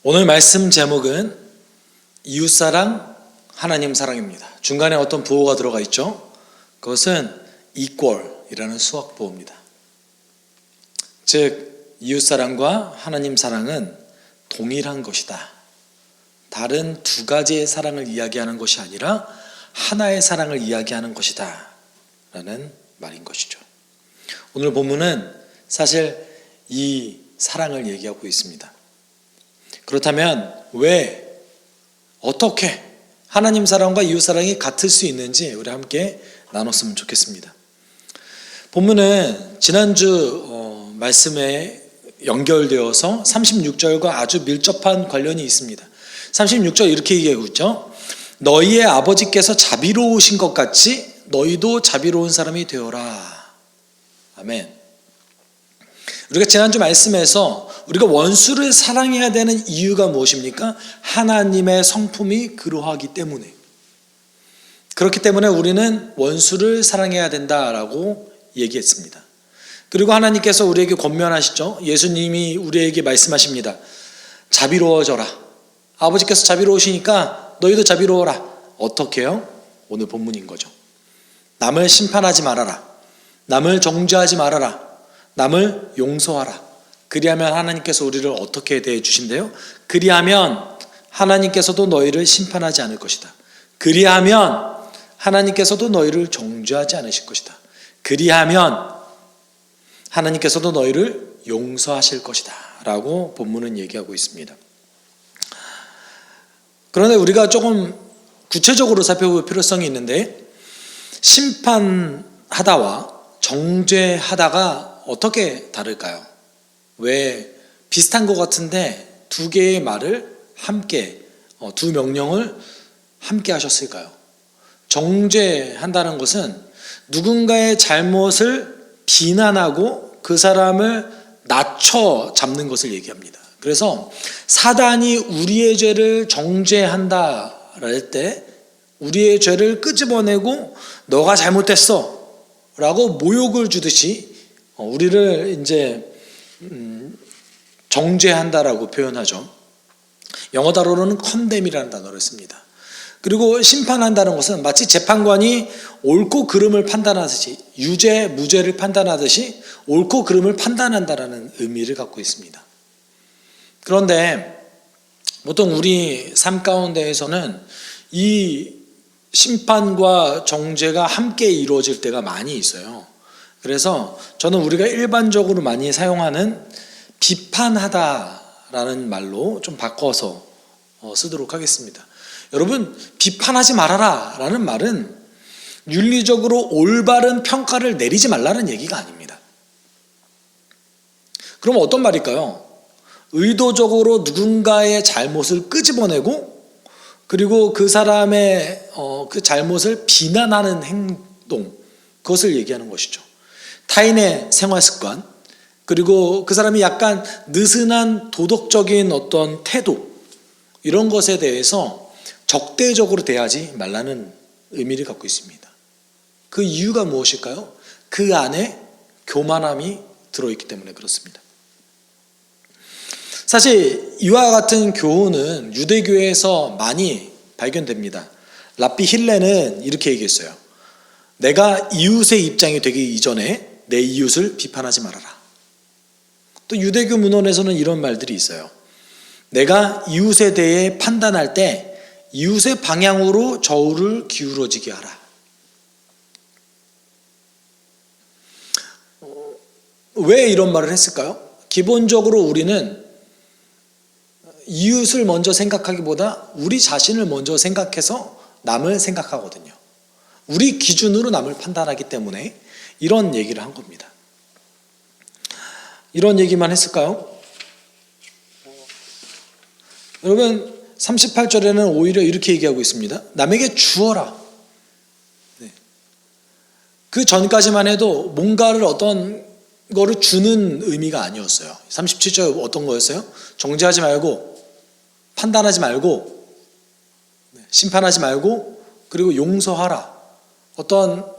오늘 말씀 제목은 이웃사랑, 하나님 사랑입니다. 중간에 어떤 부호가 들어가 있죠. 그것은 equal이라는 수학 부호입니다. 즉 이웃사랑과 하나님 사랑은 동일한 것이다. 다른 두 가지의 사랑을 이야기하는 것이 아니라 하나의 사랑을 이야기하는 것이다 라는 말인 것이죠. 오늘 본문은 사실 이 사랑을 얘기하고 있습니다. 그렇다면 왜, 어떻게 하나님 사랑과 이웃 사랑이 같을 수 있는지 우리 함께 나눴으면 좋겠습니다. 본문은 지난주 말씀에 연결되어서 36절과 아주 밀접한 관련이 있습니다. 36절 이렇게 얘기하고 있죠. 너희의 아버지께서 자비로우신 것 같이 너희도 자비로운 사람이 되어라. 아멘. 우리가 지난주 말씀에서 우리가 원수를 사랑해야 되는 이유가 무엇입니까? 하나님의 성품이 그러하기 때문에. 그렇기 때문에 우리는 원수를 사랑해야 된다라고 얘기했습니다. 그리고 하나님께서 우리에게 권면하시죠. 예수님이 우리에게 말씀하십니다. 자비로워져라. 아버지께서 자비로우시니까 너희도 자비로워라. 어떻게요? 오늘 본문인 거죠. 남을 심판하지 말아라. 남을 정죄하지 말아라. 남을 용서하라. 그리하면 하나님께서 우리를 어떻게 대해 주신대요? 그리하면 하나님께서도 너희를 심판하지 않을 것이다. 그리하면 하나님께서도 너희를 정죄하지 않으실 것이다. 그리하면 하나님께서도 너희를 용서하실 것이다 라고 본문은 얘기하고 있습니다. 그런데 우리가 조금 구체적으로 살펴볼 필요성이 있는데, 심판하다와 정죄하다가 어떻게 다를까요? 왜 비슷한 것 같은데 두 개의 말을 함께, 두 명령을 함께 하셨을까요? 정죄한다는 것은 누군가의 잘못을 비난하고 그 사람을 낮춰 잡는 것을 얘기합니다. 그래서 사단이 우리의 죄를 정죄한다 할 때 우리의 죄를 끄집어내고 너가 잘못했어 라고 모욕을 주듯이 우리를 이제 정죄한다라고 표현하죠. 영어 단어로는 condemn이라는 단어를 씁니다. 그리고 심판한다는 것은 마치 재판관이 옳고 그름을 판단하듯이, 유죄, 무죄를 판단하듯이 옳고 그름을 판단한다라는 의미를 갖고 있습니다. 그런데 보통 우리 삶 가운데에서는 이 심판과 정죄가 함께 이루어질 때가 많이 있어요. 그래서 저는 우리가 일반적으로 많이 사용하는 비판하다라는 말로 좀 바꿔서 쓰도록 하겠습니다. 여러분, 비판하지 말아라 라는 말은 윤리적으로 올바른 평가를 내리지 말라는 얘기가 아닙니다. 그럼 어떤 말일까요? 의도적으로 누군가의 잘못을 끄집어내고 그리고 그 사람의 그 잘못을 비난하는 행동, 그것을 얘기하는 것이죠. 타인의 생활 습관, 그리고 그 사람이 약간 느슨한 도덕적인 어떤 태도, 이런 것에 대해서 적대적으로 대하지 말라는 의미를 갖고 있습니다. 그 이유가 무엇일까요? 그 안에 교만함이 들어있기 때문에 그렇습니다. 사실 이와 같은 교훈은 유대교에서 많이 발견됩니다. 랍비 힐레는 이렇게 얘기했어요. 내가 이웃의 입장이 되기 이전에 내 이웃을 비판하지 말아라. 또 유대교 문헌에서는 이런 말들이 있어요. 내가 이웃에 대해 판단할 때 이웃의 방향으로 저울을 기울어지게 하라. 왜 이런 말을 했을까요? 기본적으로 우리는 이웃을 먼저 생각하기보다 우리 자신을 먼저 생각해서 남을 생각하거든요. 우리 기준으로 남을 판단하기 때문에 이런 얘기를 한 겁니다. 이런 얘기만 했을까요? 여러분, 38절에는 오히려 이렇게 얘기하고 있습니다. 남에게 주어라. 네. 그 전까지만 해도 뭔가를 어떤 거를 주는 의미가 아니었어요. 37절 어떤 거였어요? 정죄하지 말고, 판단하지 말고, 심판하지 말고, 그리고 용서하라. 어떤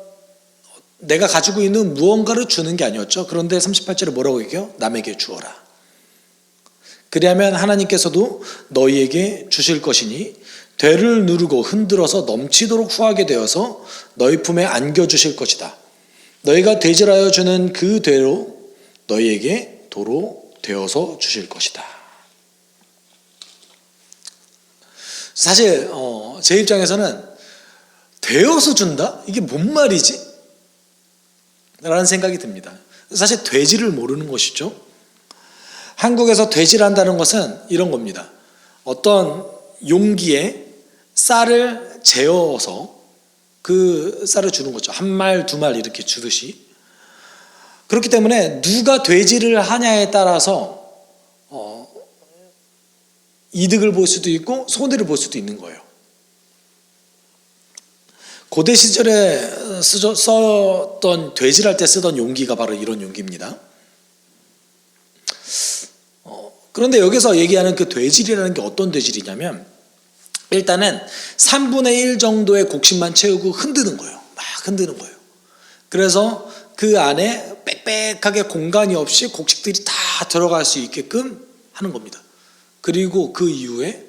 내가 가지고 있는 무언가를 주는 게 아니었죠. 그런데 38절에 뭐라고 얘기해요? 남에게 주어라. 그리하면 하나님께서도 너희에게 주실 것이니 되를 누르고 흔들어서 넘치도록 후하게 되어서 너희 품에 안겨주실 것이다. 너희가 되질하여 주는 그 되로 너희에게 도로 되어서 주실 것이다. 사실 제 입장에서는 되어서 준다? 이게 뭔 말이지? 라는 생각이 듭니다. 사실 되지를 모르는 것이죠. 한국에서 되질한다는 것은 이런 겁니다. 어떤 용기에 쌀을 재어서 그 쌀을 주는 거죠. 한 말, 두 말 이렇게 주듯이. 그렇기 때문에 누가 되지를 하냐에 따라서 이득을 볼 수도 있고 손해를 볼 수도 있는 거예요. 고대 시절에 썼던 되질할 때 쓰던 용기가 바로 이런 용기입니다. 그런데 여기서 얘기하는 그 되질이라는 게 어떤 되질이냐면 일단은 3분의 1 정도의 곡식만 채우고 흔드는 거예요. 막 흔드는 거예요. 그래서 그 안에 빽빽하게 공간이 없이 곡식들이 다 들어갈 수 있게끔 하는 겁니다. 그리고 그 이후에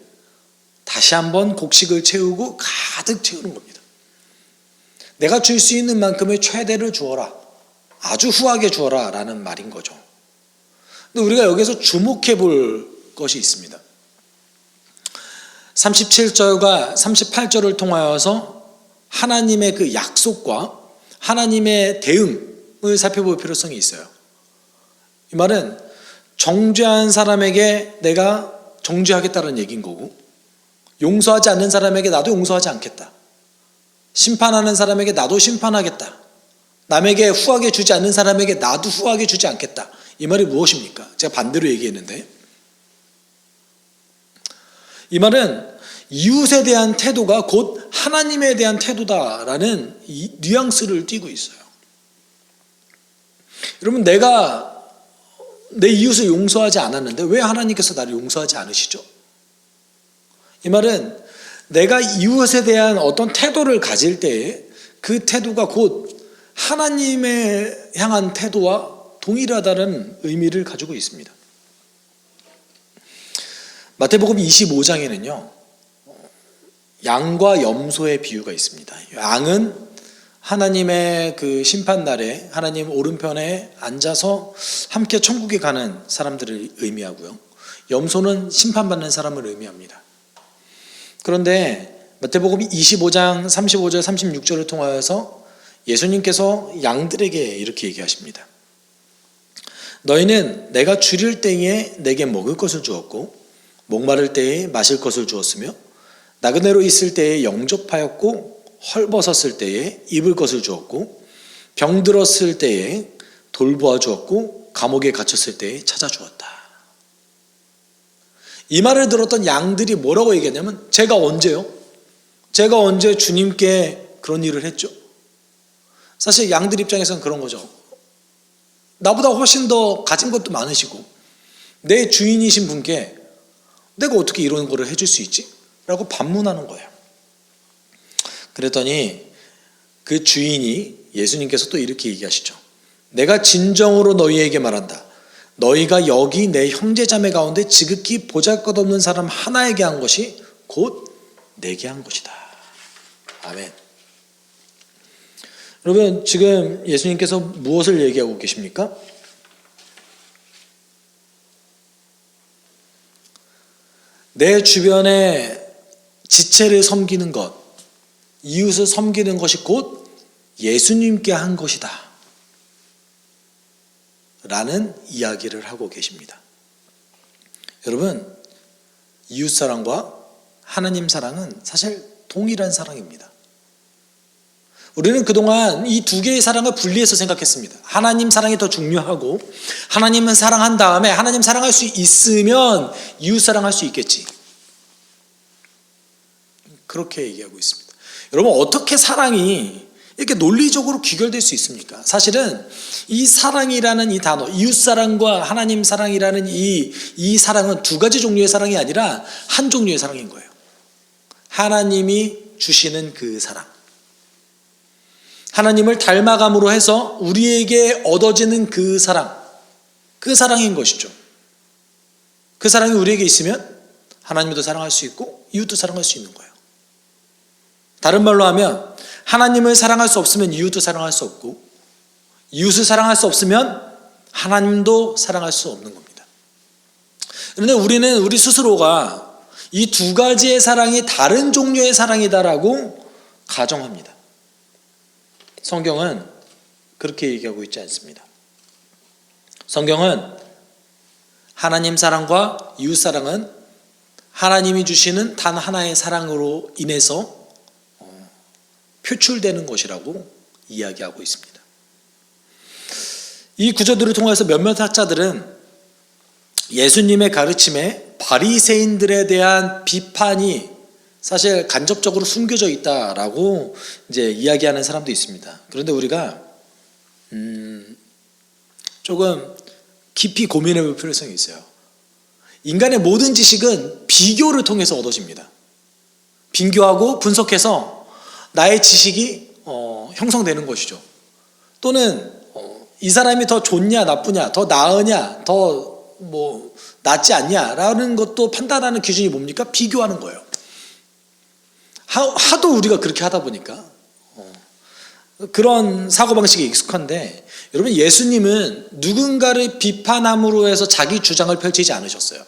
다시 한번 곡식을 채우고 가득 채우는 겁니다. 내가 줄 수 있는 만큼의 최대를 주어라. 아주 후하게 주어라 라는 말인 거죠. 근데 우리가 여기서 주목해 볼 것이 있습니다. 37절과 38절을 통하여서 하나님의 그 약속과 하나님의 대응을 살펴볼 필요성이 있어요. 이 말은 정죄한 사람에게 내가 정죄하겠다는 얘기인 거고, 용서하지 않는 사람에게 나도 용서하지 않겠다. 심판하는 사람에게 나도 심판하겠다. 남에게 후하게 주지 않는 사람에게 나도 후하게 주지 않겠다. 이 말이 무엇입니까? 제가 반대로 얘기했는데, 이 말은 이웃에 대한 태도가 곧 하나님에 대한 태도다라는 이 뉘앙스를 띠고 있어요. 여러분, 내가 내 이웃을 용서하지 않았는데 왜 하나님께서 나를 용서하지 않으시죠? 이 말은 내가 이웃에 대한 어떤 태도를 가질 때에 그 태도가 곧 하나님에 향한 태도와 동일하다는 의미를 가지고 있습니다. 마태복음 25장에는요 양과 염소의 비유가 있습니다. 양은 하나님의 그 심판날에 하나님 오른편에 앉아서 함께 천국에 가는 사람들을 의미하고요, 염소는 심판받는 사람을 의미합니다. 그런데 마태복음 25장 35절 36절을 통하여서 예수님께서 양들에게 이렇게 얘기하십니다. 너희는 내가 줄일 때에 내게 먹을 것을 주었고 목마를 때에 마실 것을 주었으며 나그네로 있을 때에 영접하였고 헐벗었을 때에 입을 것을 주었고 병들었을 때에 돌보아 주었고 감옥에 갇혔을 때에 찾아주었다. 이 말을 들었던 양들이 뭐라고 얘기했냐면 제가 언제요? 제가 언제 주님께 그런 일을 했죠? 사실 양들 입장에서는 그런 거죠. 나보다 훨씬 더 가진 것도 많으시고 내 주인이신 분께 내가 어떻게 이런 거를 해줄 수 있지? 라고 반문하는 거예요. 그랬더니 그 주인이 예수님께서 또 이렇게 얘기하시죠. 내가 진정으로 너희에게 말한다. 너희가 여기 내 형제자매 가운데 지극히 보잘것없는 사람 하나에게 한 것이 곧 내게 한 것이다. 아멘. 여러분, 지금 예수님께서 무엇을 얘기하고 계십니까? 내 주변에 지체를 섬기는 것, 이웃을 섬기는 것이 곧 예수님께 한 것이다 라는 이야기를 하고 계십니다. 여러분, 이웃사랑과 하나님 사랑은 사실 동일한 사랑입니다. 우리는 그동안 이 두 개의 사랑을 분리해서 생각했습니다. 하나님 사랑이 더 중요하고 하나님은 사랑한 다음에 하나님 사랑할 수 있으면 이웃 사랑할 수 있겠지. 그렇게 얘기하고 있습니다. 여러분, 어떻게 사랑이 이렇게 논리적으로 귀결될 수 있습니까? 사실은 이 사랑이라는 이 단어, 이웃사랑과 하나님 사랑이라는 이 사랑은 두 가지 종류의 사랑이 아니라 한 종류의 사랑인 거예요. 하나님이 주시는 그 사랑, 하나님을 닮아감으로 해서 우리에게 얻어지는 그 사랑, 그 사랑인 것이죠. 그 사랑이 우리에게 있으면 하나님도 사랑할 수 있고 이웃도 사랑할 수 있는 거예요. 다른 말로 하면 하나님을 사랑할 수 없으면 이웃도 사랑할 수 없고 이웃을 사랑할 수 없으면 하나님도 사랑할 수 없는 겁니다. 그런데 우리는 우리 스스로가 이 두 가지의 사랑이 다른 종류의 사랑이다라고 가정합니다. 성경은 그렇게 얘기하고 있지 않습니다. 성경은 하나님 사랑과 이웃 사랑은 하나님이 주시는 단 하나의 사랑으로 인해서 표출되는 것이라고 이야기하고 있습니다. 이 구절들을 통해서 몇몇 학자들은 예수님의 가르침에 바리새인들에 대한 비판이 사실 간접적으로 숨겨져 있다라고 이제 이야기하는 사람도 있습니다. 그런데 우리가 조금 깊이 고민해 볼 필요성이 있어요. 인간의 모든 지식은 비교를 통해서 얻어집니다. 비교하고 분석해서 나의 지식이 형성되는 것이죠. 또는 이 사람이 더 좋냐 나쁘냐, 더 나으냐, 더 낫지 않냐라는 것도 판단하는 기준이 뭡니까? 비교하는 거예요. 하도 우리가 그렇게 하다 보니까 그런 사고방식에 익숙한데, 여러분, 예수님은 누군가를 비판함으로 해서 자기 주장을 펼치지 않으셨어요.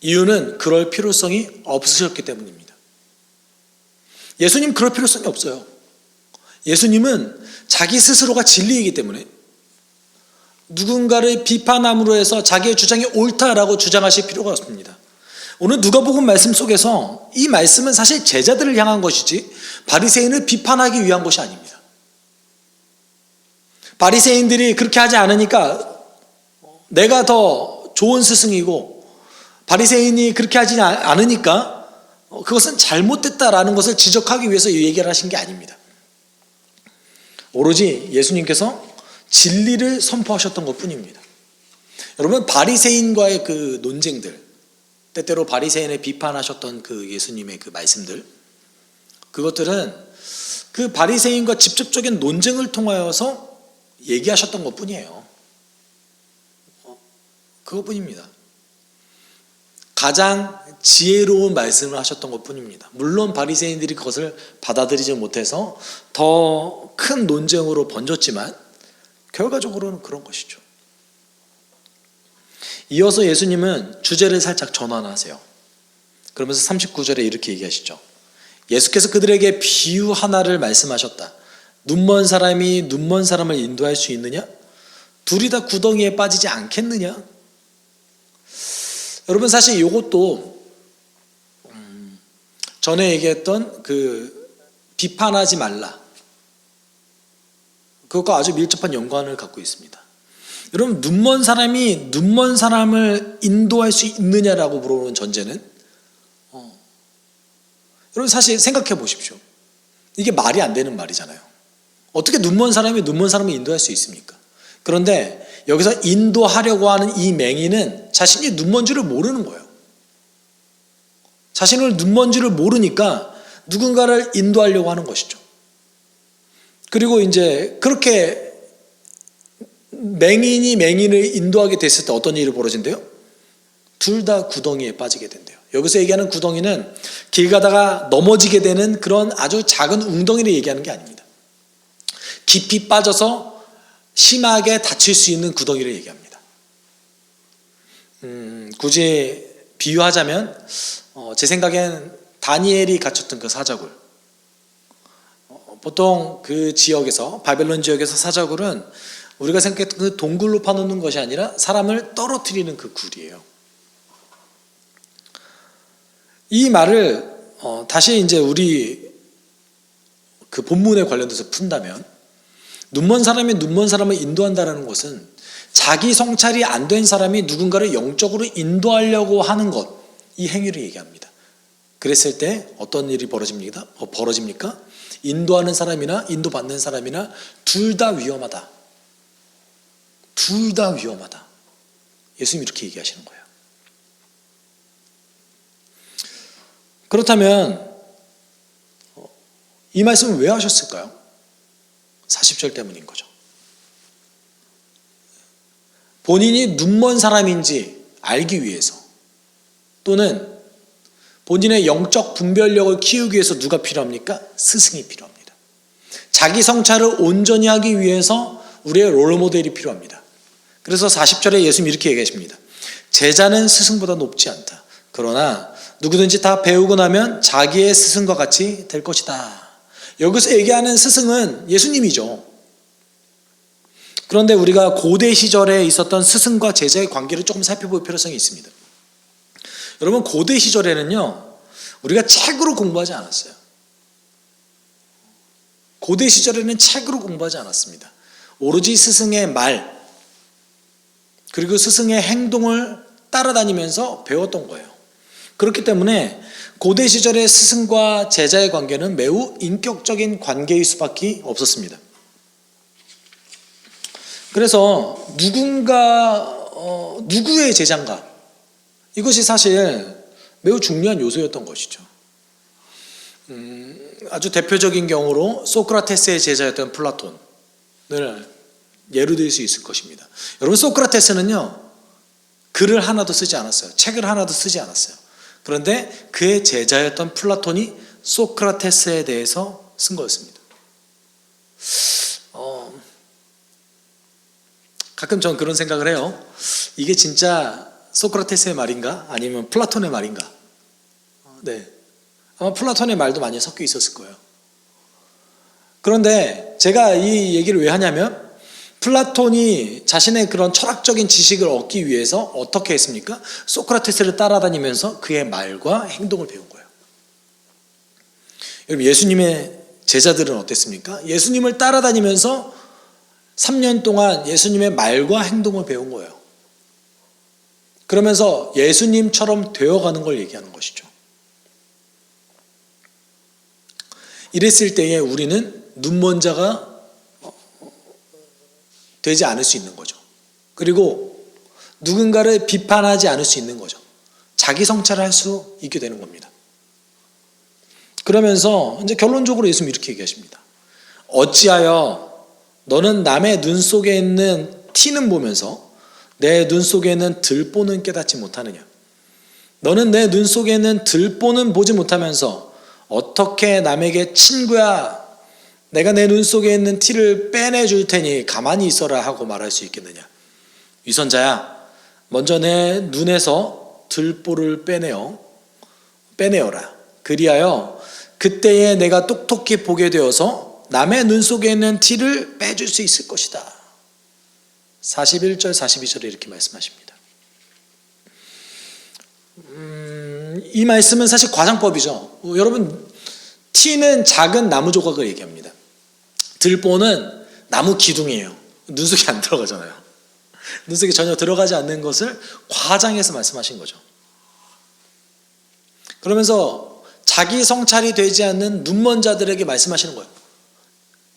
이유는 그럴 필요성이 없으셨기 때문입니다. 예수님 그럴 필요성이 없어요. 예수님은 자기 스스로가 진리이기 때문에 누군가를 비판함으로 해서 자기의 주장이 옳다라고 주장하실 필요가 없습니다. 오늘 누가복음 말씀 속에서 이 말씀은 사실 제자들을 향한 것이지 바리새인을 비판하기 위한 것이 아닙니다. 바리새인들이 그렇게 하지 않으니까 내가 더 좋은 스승이고, 바리새인이 그렇게 하지 않으니까 그것은 잘못됐다라는 것을 지적하기 위해서 이 얘기를 하신 게 아닙니다. 오로지 예수님께서 진리를 선포하셨던 것뿐입니다. 여러분, 바리새인과의 그 논쟁들, 때때로 바리새인을 비판하셨던 그 예수님의 그 말씀들, 그것들은 그 바리새인과 직접적인 논쟁을 통하여서 얘기하셨던 것뿐이에요. 그것뿐입니다. 가장 지혜로운 말씀을 하셨던 것뿐입니다. 물론 바리새인들이 그것을 받아들이지 못해서 더 큰 논쟁으로 번졌지만 결과적으로는 그런 것이죠. 이어서 예수님은 주제를 살짝 전환하세요. 그러면서 39절에 이렇게 얘기하시죠. 예수께서 그들에게 비유 하나를 말씀하셨다. 눈먼 사람이 눈먼 사람을 인도할 수 있느냐? 둘이 다 구덩이에 빠지지 않겠느냐? 여러분, 사실 이것도 전에 얘기했던 그 비판하지 말라, 그것과 아주 밀접한 연관을 갖고 있습니다. 여러분, 눈먼 사람이 눈먼 사람을 인도할 수 있느냐라고 물어보는 전제는 여러분, 사실 생각해 보십시오. 이게 말이 안 되는 말이잖아요. 어떻게 눈먼 사람이 눈먼 사람을 인도할 수 있습니까? 그런데 여기서 인도하려고 하는 이 맹인은 자신이 눈먼 줄을 모르는 거예요. 자신을 눈먼 줄을 모르니까 누군가를 인도하려고 하는 것이죠. 그리고 이제 그렇게 맹인이 맹인을 인도하게 됐을 때 어떤 일이 벌어진대요? 둘 다 구덩이에 빠지게 된대요. 여기서 얘기하는 구덩이는 길 가다가 넘어지게 되는 그런 아주 작은 웅덩이를 얘기하는 게 아닙니다. 깊이 빠져서 심하게 다칠 수 있는 구덩이를 얘기합니다. 굳이 비유하자면 제 생각엔 다니엘이 갇혔던 그 사자굴, 보통 그 지역에서, 바벨론 지역에서 사자굴은 우리가 생각했던 그 동굴로 파놓는 것이 아니라 사람을 떨어뜨리는 그 굴이에요. 이 말을 다시 이제 우리 그 본문에 관련돼서 푼다면, 눈먼 사람이 눈먼 사람을 인도한다는 것은 자기 성찰이 안 된 사람이 누군가를 영적으로 인도하려고 하는 것, 이 행위를 얘기합니다. 그랬을 때 어떤 일이 벌어집니까? 인도하는 사람이나 인도받는 사람이나 둘 다 위험하다. 둘 다 위험하다. 예수님이 이렇게 얘기하시는 거예요. 그렇다면 이 말씀을 왜 하셨을까요? 40절 때문인 거죠. 본인이 눈먼 사람인지 알기 위해서 또는 본인의 영적 분별력을 키우기 위해서 누가 필요합니까? 스승이 필요합니다. 자기 성찰을 온전히 하기 위해서 우리의 롤모델이 필요합니다. 그래서 40절에 예수님이 이렇게 얘기하십니다. 제자는 스승보다 높지 않다. 그러나 누구든지 다 배우고 나면 자기의 스승과 같이 될 것이다. 여기서 얘기하는 스승은 예수님이죠. 그런데 우리가 고대 시절에 있었던 스승과 제자의 관계를 조금 살펴볼 필요성이 있습니다. 여러분, 고대 시절에는요, 우리가 책으로 공부하지 않았어요. 고대 시절에는 책으로 공부하지 않았습니다. 오로지 스승의 말, 그리고 스승의 행동을 따라다니면서 배웠던 거예요. 그렇기 때문에 고대 시절의 스승과 제자의 관계는 매우 인격적인 관계일 수밖에 없었습니다. 그래서 누구의 제자인가, 이것이 사실 매우 중요한 요소였던 것이죠. 아주 대표적인 경우로 소크라테스의 제자였던 플라톤을 예로 들 수 있을 것입니다. 여러분, 소크라테스는요, 글을 하나도 쓰지 않았어요. 책을 하나도 쓰지 않았어요. 그런데 그의 제자였던 플라톤이 소크라테스에 대해서 쓴 거였습니다. 가끔 전 그런 생각을 해요. 이게 진짜 소크라테스의 말인가? 아니면 플라톤의 말인가? 네, 아마 플라톤의 말도 많이 섞여 있었을 거예요. 그런데 제가 이 얘기를 왜 하냐면, 플라톤이 자신의 그런 철학적인 지식을 얻기 위해서 어떻게 했습니까? 소크라테스를 따라다니면서 그의 말과 행동을 배운 거예요. 여러분, 예수님의 제자들은 어땠습니까? 예수님을 따라다니면서 3년 동안 예수님의 말과 행동을 배운 거예요. 그러면서 예수님처럼 되어가는 걸 얘기하는 것이죠. 이랬을 때에 우리는 눈먼 자가 되지 않을 수 있는 거죠. 그리고 누군가를 비판하지 않을 수 있는 거죠. 자기 성찰을 할 수 있게 되는 겁니다. 그러면서 이제 결론적으로 예수님이 이렇게 얘기하십니다. 어찌하여 너는 남의 눈 속에 있는 티는 보면서 내 눈 속에 있는 들보는 깨닫지 못하느냐. 너는 내 눈 속에 있는 들보는 보지 못하면서 어떻게 남에게 친구야, 내가 내 눈 속에 있는 티를 빼내줄 테니 가만히 있어라 하고 말할 수 있겠느냐. 위선자야, 먼저 내 눈에서 들보를 빼내어라. 그리하여 그때에 내가 똑똑히 보게 되어서 남의 눈 속에 있는 티를 빼줄 수 있을 것이다. 41절 42절에 이렇게 말씀하십니다. 이 말씀은 사실 과장법이죠. 여러분, 티는 작은 나무 조각을 얘기합니다. 들보는 나무 기둥이에요. 눈 속에 안 들어가잖아요. 눈 속에 전혀 들어가지 않는 것을 과장해서 말씀하신 거죠. 그러면서 자기 성찰이 되지 않는 눈먼 자들에게 말씀하시는 거예요.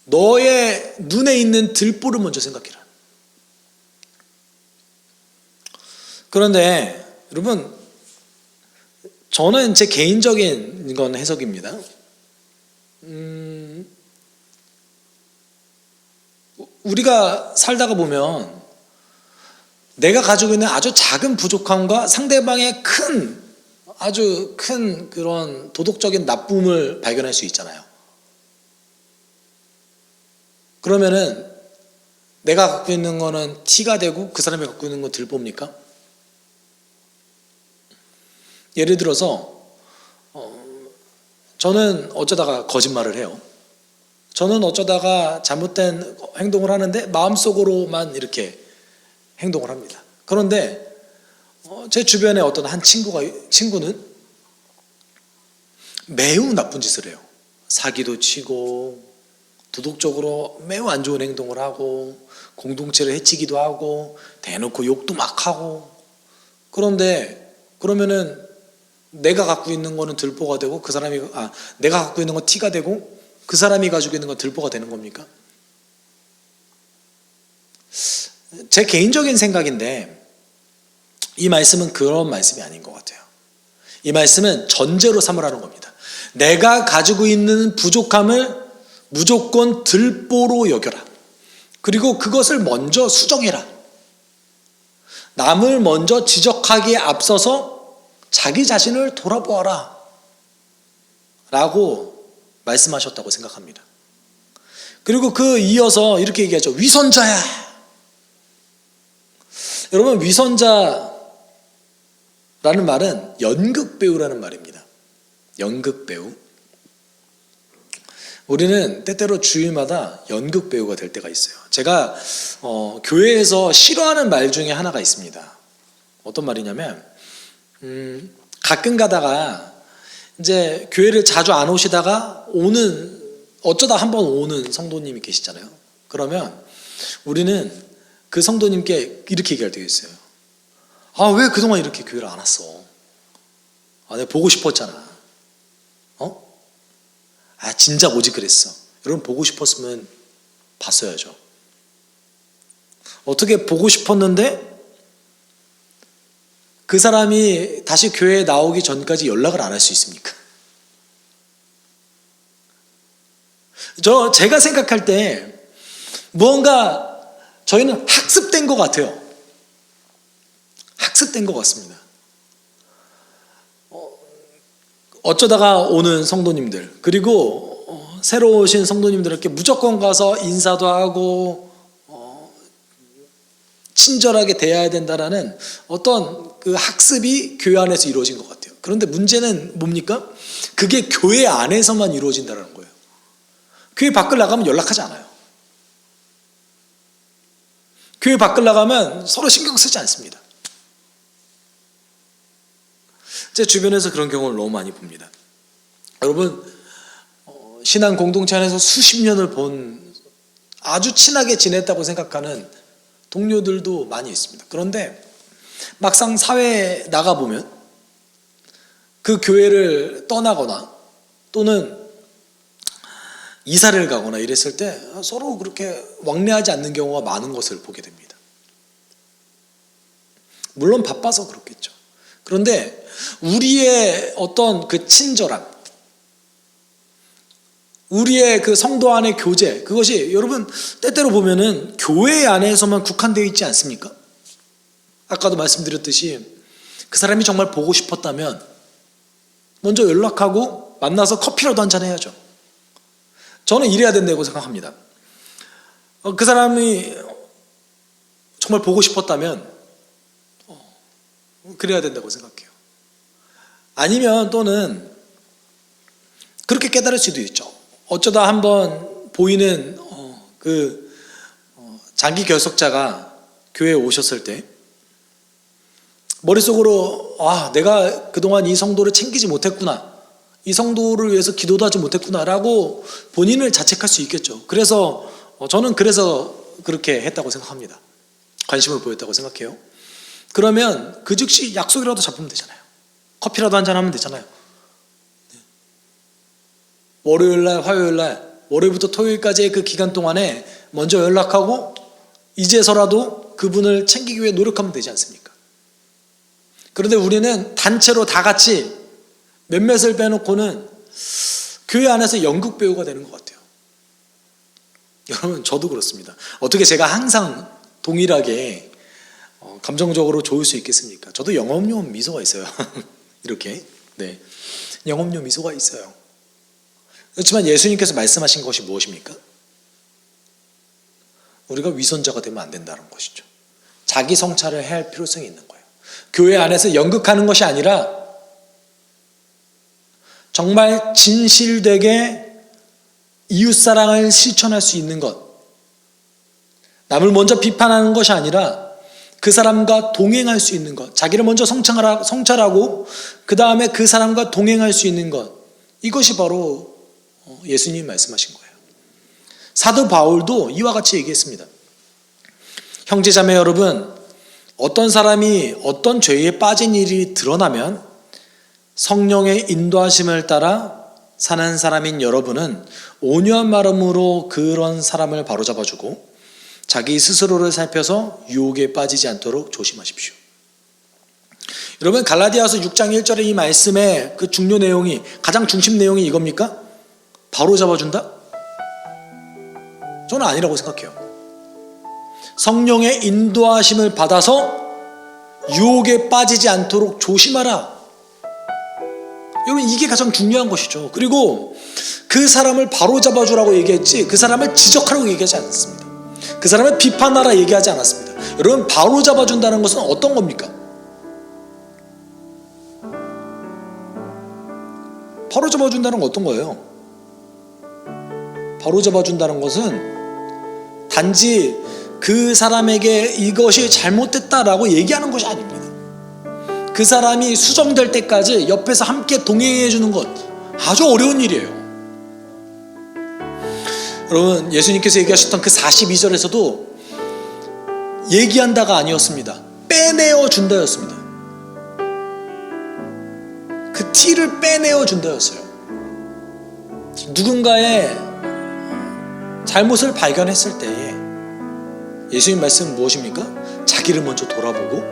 너의 눈에 있는 들보를 먼저 생각해라. 그런데 여러분, 저는 제 개인적인 건 해석입니다. 우리가 살다가 보면 내가 가지고 있는 아주 작은 부족함과 상대방의 아주 큰 그런 도덕적인 나쁨을 발견할 수 있잖아요. 그러면은 내가 갖고 있는 거는 티가 되고 그 사람이 갖고 있는 건 들보입니까? 예를 들어서 저는 어쩌다가 거짓말을 해요. 저는 어쩌다가 잘못된 행동을 하는데 마음속으로만 이렇게 행동을 합니다. 그런데 제 주변에 어떤 한 친구는 매우 나쁜 짓을 해요. 사기도 치고 도덕적으로 매우 안 좋은 행동을 하고 공동체를 해치기도 하고 대놓고 욕도 막 하고. 그런데 그러면은 내가 갖고 있는 거는 들보가 되고 내가 갖고 있는 건 티가 되고 그 사람이 가지고 있는 건 들보가 되는 겁니까? 제 개인적인 생각인데 이 말씀은 그런 말씀이 아닌 것 같아요. 이 말씀은 전제로 삼으라는 겁니다. 내가 가지고 있는 부족함을 무조건 들보로 여겨라. 그리고 그것을 먼저 수정해라. 남을 먼저 지적하기에 앞서서 자기 자신을 돌아보아라 라고 말씀하셨다고 생각합니다. 그리고 그 이어서 이렇게 얘기하죠. 위선자야. 여러분, 위선자라는 말은 연극배우라는 말입니다. 연극배우. 우리는 때때로 주일마다 연극배우가 될 때가 있어요. 제가 교회에서 싫어하는 말 중에 하나가 있습니다. 어떤 말이냐면 가끔 가다가 이제 교회를 자주 안 오시다가 어쩌다 한번 오는 성도님이 계시잖아요. 그러면 우리는 그 성도님께 이렇게 얘기할 때가 있어요. 아, 왜 그동안 이렇게 교회를 안 왔어? 아, 내가 보고 싶었잖아. 아, 진작 오지 그랬어. 여러분, 보고 싶었으면 봤어야죠. 어떻게 보고 싶었는데 그 사람이 다시 교회에 나오기 전까지 연락을 안 할 수 있습니까? 제가 생각할 때 무언가 저희는 학습된 것 같아요. 학습된 것 같습니다. 어쩌다가 오는 성도님들, 그리고 새로 오신 성도님들에게 무조건 가서 인사도 하고 친절하게 대해야 된다라는 어떤 그 학습이 교회 안에서 이루어진 것 같아요. 그런데 문제는 뭡니까? 그게 교회 안에서만 이루어진다는 거예요. 교회 밖을 나가면 연락하지 않아요. 교회 밖을 나가면 서로 신경 쓰지 않습니다. 제 주변에서 그런 경우를 너무 많이 봅니다. 여러분, 신앙 공동체 안에서 수십 년을 본 아주 친하게 지냈다고 생각하는 동료들도 많이 있습니다. 그런데 막상 사회에 나가보면 그 교회를 떠나거나 또는 이사를 가거나 이랬을 때 서로 그렇게 왕래하지 않는 경우가 많은 것을 보게 됩니다. 물론 바빠서 그렇겠죠. 그런데 우리의 어떤 그 친절함, 우리의 그 성도 안의 교제, 그것이 여러분 때때로 보면은 교회 안에서만 국한되어 있지 않습니까? 아까도 말씀드렸듯이 그 사람이 정말 보고 싶었다면 먼저 연락하고 만나서 커피라도 한잔 해야죠. 저는 이래야 된다고 생각합니다. 그 사람이 정말 보고 싶었다면 그래야 된다고 생각해요. 아니면 또는 그렇게 깨달을 수도 있죠. 어쩌다 한번 보이는 장기 결석자가 교회에 오셨을 때 머릿속으로 내가 그동안 이 성도를 챙기지 못했구나, 이 성도를 위해서 기도도 하지 못했구나라고 본인을 자책할 수 있겠죠. 그래서 저는 그렇게 했다고 생각합니다. 관심을 보였다고 생각해요. 그러면 그 즉시 약속이라도 잡으면 되잖아요. 커피라도 한잔 하면 되잖아요. 월요일날, 화요일날, 월요일부터 토요일까지의 그 기간 동안에 먼저 연락하고 이제서라도 그분을 챙기기 위해 노력하면 되지 않습니까? 그런데 우리는 단체로 다 같이 몇몇을 빼놓고는 교회 안에서 연극배우가 되는 것 같아요. 여러분, 저도 그렇습니다. 어떻게 제가 항상 동일하게 감정적으로 좋을 수 있겠습니까? 저도 영업용 미소가 있어요. 이렇게, 네, 영업용 미소가 있어요. 그렇지만 예수님께서 말씀하신 것이 무엇입니까? 우리가 위선자가 되면 안 된다는 것이죠. 자기 성찰을 해야 할 필요성이 있는 거예요. 교회 안에서 연극하는 것이 아니라 정말 진실되게 이웃사랑을 실천할 수 있는 것, 남을 먼저 비판하는 것이 아니라 그 사람과 동행할 수 있는 것, 자기를 먼저 성찰하고 그 다음에 그 사람과 동행할 수 있는 것, 이것이 바로 예수님이 말씀하신 거예요. 사도 바울도 이와 같이 얘기했습니다. 형제자매 여러분, 어떤 사람이 어떤 죄에 빠진 일이 드러나면 성령의 인도하심을 따라 사는 사람인 여러분은 온유한 마음으로 그런 사람을 바로잡아주고 자기 스스로를 살펴서 유혹에 빠지지 않도록 조심하십시오. 여러분, 갈라디아서 6장 1절의 이 말씀의 그 중요 내용이, 가장 중심 내용이 이겁니까? 바로잡아준다? 저는 아니라고 생각해요. 성령의 인도하심을 받아서 유혹에 빠지지 않도록 조심하라. 여러분, 이게 가장 중요한 것이죠. 그리고 그 사람을 바로잡아 주라고 얘기했지, 그 사람을 지적하라고 얘기하지 않았습니다. 그 사람을 비판하라 얘기하지 않았습니다. 여러분, 바로잡아 준다는 것은 어떤 겁니까? 바로잡아 준다는 건 어떤 거예요? 바로잡아 준다는 것은 단지 그 사람에게 이것이 잘못됐다라고 얘기하는 것이 아닙니다. 그 사람이 수정될 때까지 옆에서 함께 동행해 주는 것, 아주 어려운 일이에요. 여러분, 예수님께서 얘기하셨던 그 42절에서도 얘기한다가 아니었습니다. 빼내어 준다였습니다. 그 티를 빼내어 준다였어요. 누군가의 잘못을 발견했을 때에 예수님 말씀은 무엇입니까? 자기를 먼저 돌아보고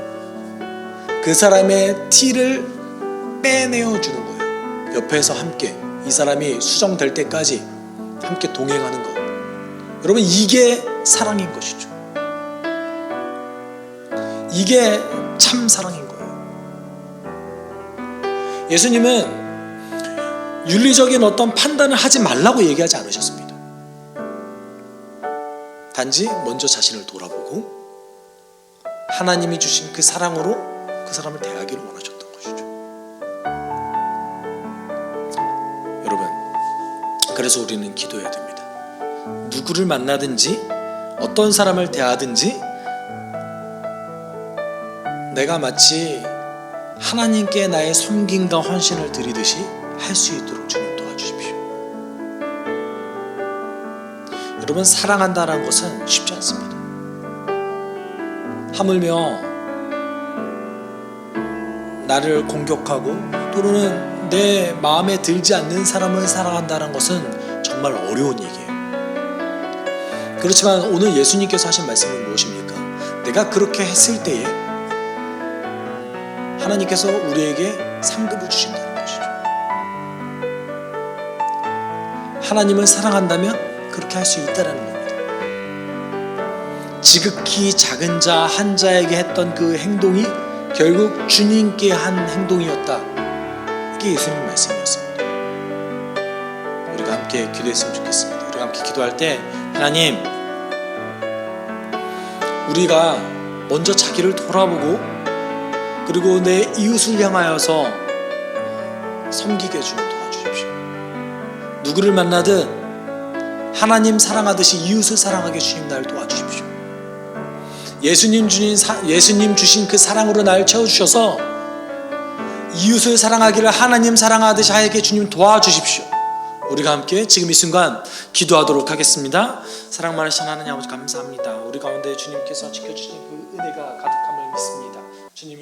그 사람의 티를 빼내어 주는 거예요. 옆에서 함께 이 사람이 수정될 때까지 함께 동행하는 것. 여러분, 이게 사랑인 것이죠. 이게 참 사랑인 거예요. 예수님은 윤리적인 어떤 판단을 하지 말라고 얘기하지 않으셨습니다. 단지 먼저 자신을 돌아보고 하나님이 주신 그 사랑으로 그 사람을 대하기를 원하셨던 것이죠. 여러분, 그래서 우리는 기도해야 됩니다. 누구를 만나든지 어떤 사람을 대하든지 내가 마치 하나님께 나의 섬김과 헌신을 드리듯이 할 수 있도록 주님 도와주십시오. 여러분, 사랑한다는 것은 쉽지 않습니다. 하물며 나를 공격하고 또는 내 마음에 들지 않는 사람을 사랑한다는 것은 정말 어려운 얘기예요. 그렇지만 오늘 예수님께서 하신 말씀은 무엇입니까? 내가 그렇게 했을 때에 하나님께서 우리에게 상급을 주신다는 것이죠. 하나님을 사랑한다면 그렇게 할 수 있다는 겁니다. 지극히 작은 자 한 자에게 했던 그 행동이 결국 주님께 한 행동이었다. 이게 예수님 말씀이었습니다. 우리가 함께 기도했으면 좋겠습니다. 우리가 함께 기도할 때 하나님, 우리가 먼저 자기를 돌아보고 그리고 내 이웃을 향하여서 섬기게 해주는 도와주십시오. 누구를 만나든 하나님 사랑하듯이 이웃을 사랑하게 주님 나를 도와주십시오. 예수님 주신 그 사랑으로 나를 채워주셔서 이웃을 사랑하기를 하나님 사랑하듯이 하게 주님 도와주십시오. 우리가 함께 지금 이 순간 기도하도록 하겠습니다. 사랑 많으신 하나님 아버지 감사합니다. 우리 가운데 주님께서 지켜주신 그 은혜가 가득함을 믿습니다. 주님